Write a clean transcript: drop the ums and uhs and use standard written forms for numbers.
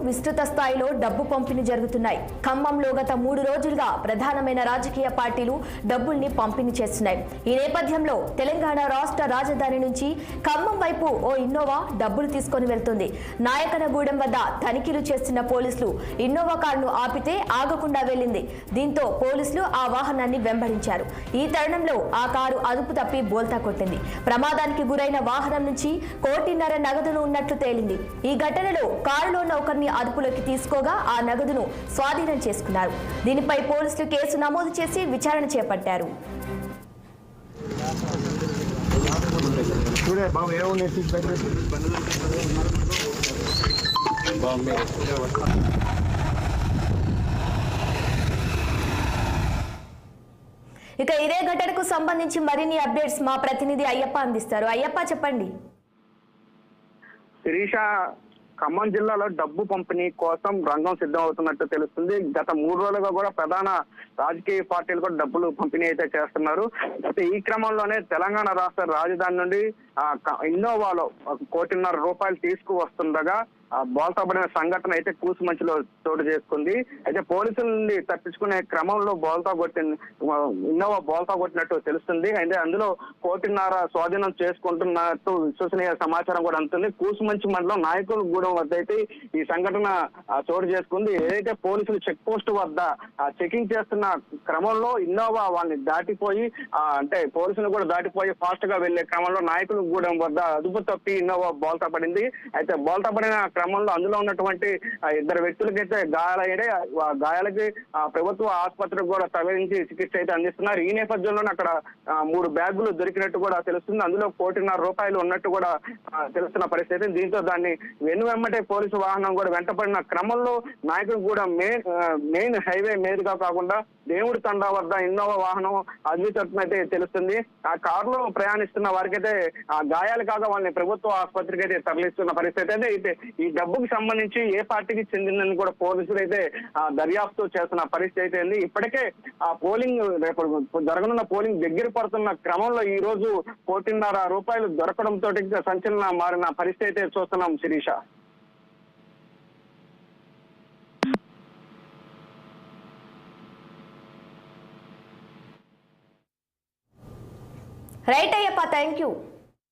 విస్తృత స్థాయిలో డబ్బు పంపిణీ జరుగుతున్నాయి. ఖమ్మంలో గత 3 రోజులుగా ప్రధానమైన రాజకీయ పార్టీలు డబ్బుల్ని పంపిణీ చేస్తున్నాయి. ఈ నేపథ్యంలో తెలంగాణ రాష్ట్ర రాజధాని నుంచి ఖమ్మం వైపు ఓ ఇన్నోవా డబ్బులు తీసుకొని వెళ్తుంది. నాయకనగూడెం వద్ద తనిఖీలు చేస్తున్న పోలీసులు ఇన్నోవా కారును ఆపితే ఆగకుండా వెళ్లింది. దీంతో పోలీసులు ఆ వాహనాన్ని వెంబడించారు. ఈ తరుణంలో ఆ కారు అదుపు తప్పి బోల్తా కొట్టింది. ప్రమాదానికి గురైన వాహనం నుంచి 1.5 కోటి నగదును ఉన్నట్లు తేలింది. ఈ ఘటనలో కారులో ఒకరిని అదుపులోకి తీసుకోగా ఆ నగదును స్వాధీనం చేసుకున్నారు. దీనిపై పోలీసులు కేసు నమోదు చేసి విచారణ చేపట్టారు. ఇక ఇదే ఘటనకు సంబంధించి మరిన్ని అప్డేట్స్ మా ప్రతినిధి అయ్యప్ప అందిస్తారు. అయ్యప్ప చెప్పండి. శిరీష, ఖమ్మం జిల్లాలో డబ్బు పంపిణీ కోసం రంగం సిద్ధమవుతున్నట్టు తెలుస్తుంది. గత 3 రోజులుగా కూడా ప్రధాన రాజకీయ పార్టీలు కూడా డబ్బులు పంపిణీ అయితే చేస్తున్నారు. అయితే ఈ క్రమంలోనే తెలంగాణ రాష్ట్ర రాజధాని నుండి ఇన్నోవాలో 1.5 కోటి తీసుకువస్తుండగా బోల్తాపడిన సంఘటన అయితే కూసుమంచిలో చోటు చేసుకుంది. అయితే పోలీసుల నుండి తప్పించుకునే క్రమంలో ఇన్నోవా బోల్తా కొట్టినట్టు తెలుస్తుంది. అయితే అందులో 1.5 కోటి స్వాధీనం చేసుకుంటున్నట్టు విశ్వసనీయ సమాచారం కూడా అందుతుంది. కూసుమంచి మండలం నాయకులగూడెం వద్ద అయితే ఈ సంఘటన చోటు చేసుకుంది. ఏదైతే పోలీసులు చెక్ పోస్ట్ వద్ద చెకింగ్ చేస్తున్న క్రమంలో ఇన్నోవా వాళ్ళని దాటిపోయి అంటే పోలీసులు కూడా దాటిపోయి ఫాస్ట్ గా వెళ్లే క్రమంలో నాయకులగూడెం వద్ద అదుపు తప్పి ఇన్నోవా బోల్తా పడింది. అయితే బోల్తా పడిన క్రమంలో అందులో ఉన్నటువంటి 2 వ్యక్తులకైతే గాయాలకి ప్రభుత్వ ఆసుపత్రికి కూడా తరలించి చికిత్స అయితే అందిస్తున్నారు. ఈ నేపథ్యంలోనే అక్కడ 3 బ్యాగులు దొరికినట్టు కూడా తెలుస్తుంది. అందులో 1.5 కోటి ఉన్నట్టు కూడా తెలుస్తున్న పరిస్థితి. దీంతో దాన్ని వెన్నువెమ్మటే పోలీసు వాహనం కూడా వెంటపడిన క్రమంలో నాయకులు కూడా మెయిన్ హైవే మీదుగా కాకుండా దేవుడి తండా వద్ద ఇన్నోవా వాహనం అద్భుతమైతే తెలుస్తుంది. ఆ కారులో ప్రయాణిస్తున్న వారికైతే ఆ గాయాలు కాగా వాళ్ళని ప్రభుత్వ ఆసుపత్రికి అయితే తరలిస్తున్న పరిస్థితి. అయితే ఈ డబ్బుకి సంబంధించి ఏ పార్టీకి చెందిందని కూడా పోలీసులు అయితే దర్యాప్తు చేస్తున్న పరిస్థితి అయితే ఉంది. ఇప్పటికే ఆ పోలింగ్ రేపు జరగనున్న పోలింగ్ దగ్గర పడుతున్న క్రమంలో ఈ రోజు 1.5 కోటి దొరకడంతో సంచలనం మారిన పరిస్థితి అయితే చూస్తున్నాం Shirisha. Right Ayyappa, thank you.